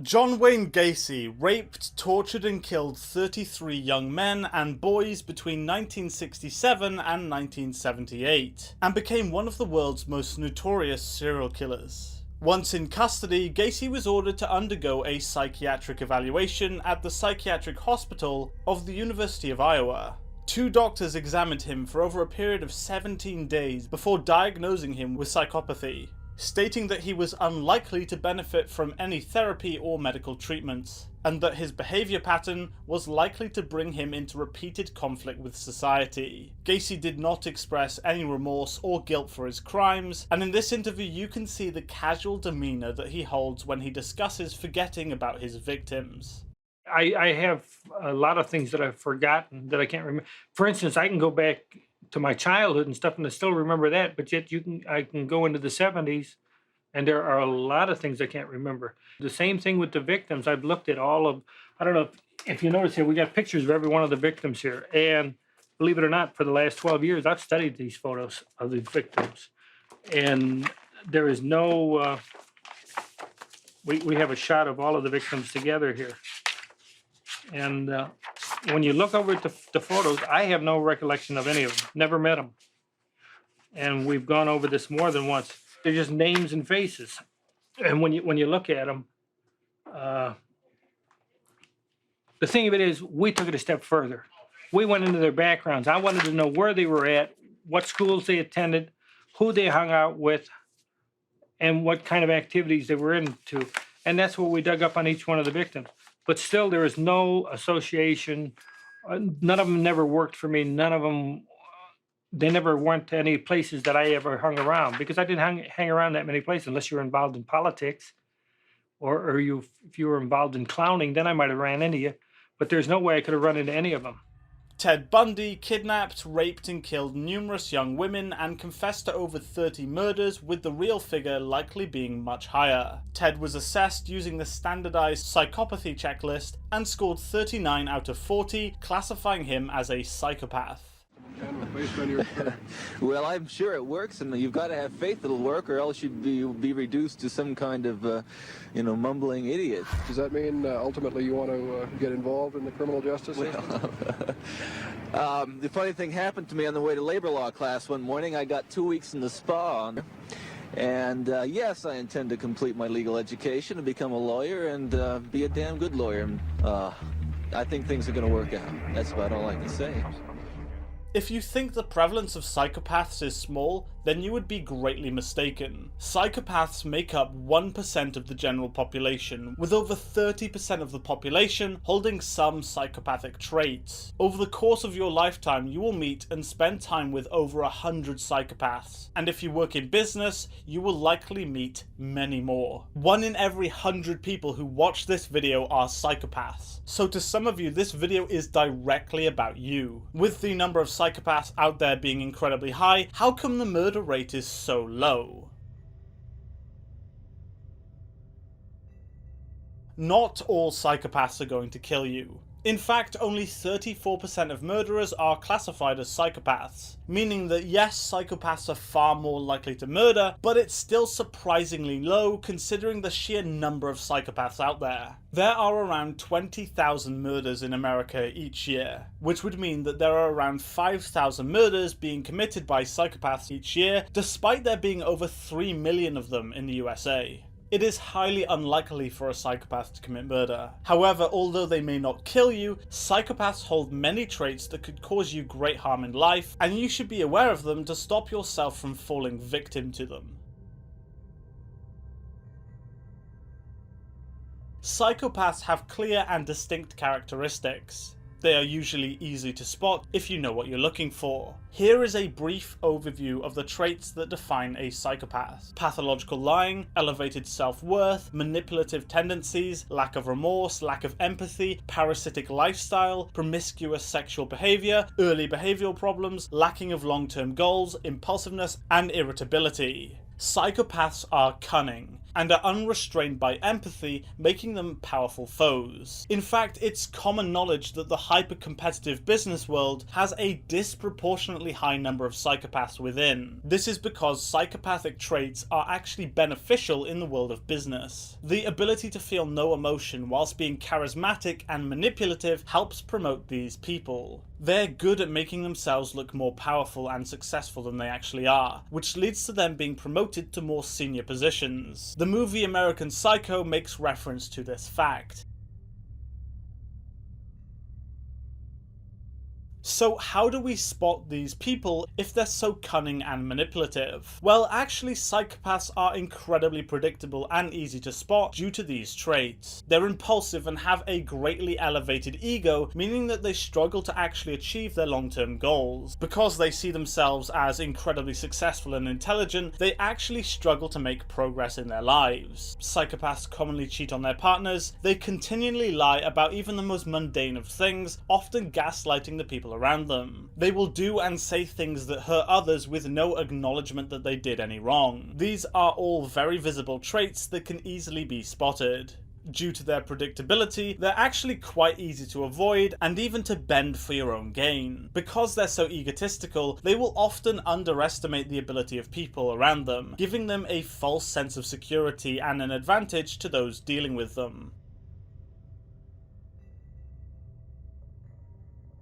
John Wayne Gacy raped, tortured and killed 33 young men and boys between 1967 and 1978, and became one of the world's most notorious serial killers. Once in custody, Gacy was ordered to undergo a psychiatric evaluation at the Psychiatric Hospital of the University of Iowa. Two doctors examined him for over a period of 17 days before diagnosing him with psychopathy, stating that he was unlikely to benefit from any therapy or medical treatments, and that his behaviour pattern was likely to bring him into repeated conflict with society. Gacy did not express any remorse or guilt for his crimes, and in this interview you can see the casual demeanour that he holds when he discusses forgetting about his victims. I have a lot of things that I've forgotten that I can't remember. For instance, I can go back to my childhood and stuff, and I still remember that. But yet, I can go into the '70s, and there are a lot of things I can't remember. The same thing with the victims. I've looked at all of. I don't know if you notice here, we got pictures of every one of the victims here, and believe it or not, for the last 12 years, I've studied these photos of the victims, and there is no. We have a shot of all of the victims together here. And when you look over at the photos, I have no recollection of any of them. Never met them. And we've gone over this more than once. They're just names and faces. And when you look at them, the thing of it is, we took it a step further. We went into their backgrounds. I wanted to know where they were at, what schools they attended, who they hung out with, and what kind of activities they were into. And that's what we dug up on each one of the victims. But still, there is no association. None of them never worked for me. None of them, they never went to any places that I ever hung around, because I didn't hang around that many places unless you were involved in politics or if you were involved in clowning, then I might have ran into you. But there's no way I could have run into any of them. Ted Bundy kidnapped, raped and killed numerous young women and confessed to over 30 murders, with the real figure likely being much higher. Ted was assessed using the standardized psychopathy checklist and scored 39 out of 40, classifying him as a psychopath. Based on your Well, I'm sure it works, and you've got to have faith it'll work, or else you'd be reduced to some kind of, mumbling idiot. Does that mean ultimately you want to get involved in the criminal justice system? The funny thing happened to me on the way to labor law class one morning. I got 2 weeks in the spa, and yes, I intend to complete my legal education and become a lawyer and be a damn good lawyer. I think things are going to work out. That's about all I can say. If you think the prevalence of psychopaths is small, then you would be greatly mistaken. Psychopaths make up 1% of the general population, with over 30% of the population holding some psychopathic traits. Over the course of your lifetime, you will meet and spend time with over 100 psychopaths, and if you work in business, you will likely meet many more. 1 in every 100 people who watch this video are psychopaths. So to some of you, this video is directly about you. With the number of psychopaths out there being incredibly high, how come the murder rate is so low? Not all psychopaths are going to kill you. In fact, only 34% of murderers are classified as psychopaths, meaning that yes, psychopaths are far more likely to murder, but it's still surprisingly low considering the sheer number of psychopaths out there. There are around 20,000 murders in America each year, which would mean that there are around 5,000 murders being committed by psychopaths each year, despite there being over 3 million of them in the USA. It is highly unlikely for a psychopath to commit murder. However, although they may not kill you, psychopaths hold many traits that could cause you great harm in life, and you should be aware of them to stop yourself from falling victim to them. Psychopaths have clear and distinct characteristics. They are usually easy to spot if you know what you're looking for. Here is a brief overview of the traits that define a psychopath. Pathological lying, elevated self-worth, manipulative tendencies, lack of remorse, lack of empathy, parasitic lifestyle, promiscuous sexual behavior, early behavioral problems, lacking of long-term goals, impulsiveness, and irritability. Psychopaths are cunning. and are unrestrained by empathy, making them powerful foes. In fact, it's common knowledge that the hyper-competitive business world has a disproportionately high number of psychopaths within. This is because psychopathic traits are actually beneficial in the world of business. The ability to feel no emotion whilst being charismatic and manipulative helps promote these people. They're good at making themselves look more powerful and successful than they actually are, which leads to them being promoted to more senior positions. The movie American Psycho makes reference to this fact. So how do we spot these people if they're so cunning and manipulative? Well, actually psychopaths are incredibly predictable and easy to spot due to these traits. They're impulsive and have a greatly elevated ego, meaning that they struggle to actually achieve their long-term goals. Because they see themselves as incredibly successful and intelligent, they actually struggle to make progress in their lives. Psychopaths commonly cheat on their partners, they continually lie about even the most mundane of things, often gaslighting the people around them. They will do and say things that hurt others with no acknowledgement that they did any wrong. These are all very visible traits that can easily be spotted. Due to their predictability, they're actually quite easy to avoid and even to bend for your own gain. Because they're so egotistical, they will often underestimate the ability of people around them, giving them a false sense of security and an advantage to those dealing with them.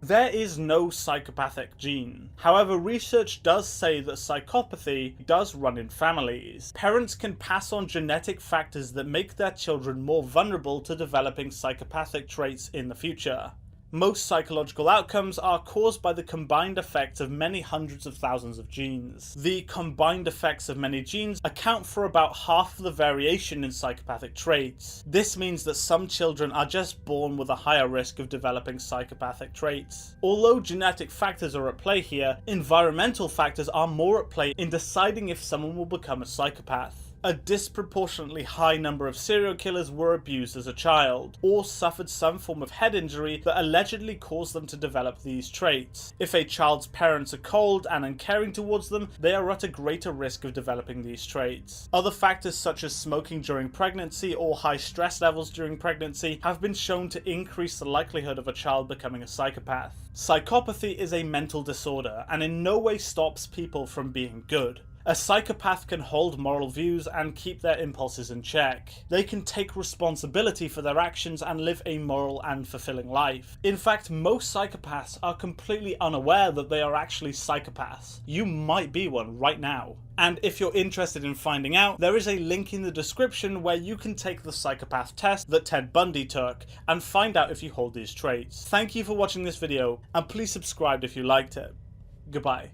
There is no psychopathic gene. However, research does say that psychopathy does run in families. Parents can pass on genetic factors that make their children more vulnerable to developing psychopathic traits in the future. Most psychological outcomes are caused by the combined effects of many hundreds of thousands of genes. The combined effects of many genes account for about half of the variation in psychopathic traits. This means that some children are just born with a higher risk of developing psychopathic traits. Although genetic factors are at play here, environmental factors are more at play in deciding if someone will become a psychopath. A disproportionately high number of serial killers were abused as a child, or suffered some form of head injury that allegedly caused them to develop these traits. If a child's parents are cold and uncaring towards them, they are at a greater risk of developing these traits. Other factors such as smoking during pregnancy or high stress levels during pregnancy have been shown to increase the likelihood of a child becoming a psychopath. Psychopathy is a mental disorder and in no way stops people from being good. A psychopath can hold moral views and keep their impulses in check. They can take responsibility for their actions and live a moral and fulfilling life. In fact, most psychopaths are completely unaware that they are actually psychopaths. You might be one right now. And if you're interested in finding out, there is a link in the description where you can take the psychopath test that Ted Bundy took and find out if you hold these traits. Thank you for watching this video, and please subscribe if you liked it. Goodbye.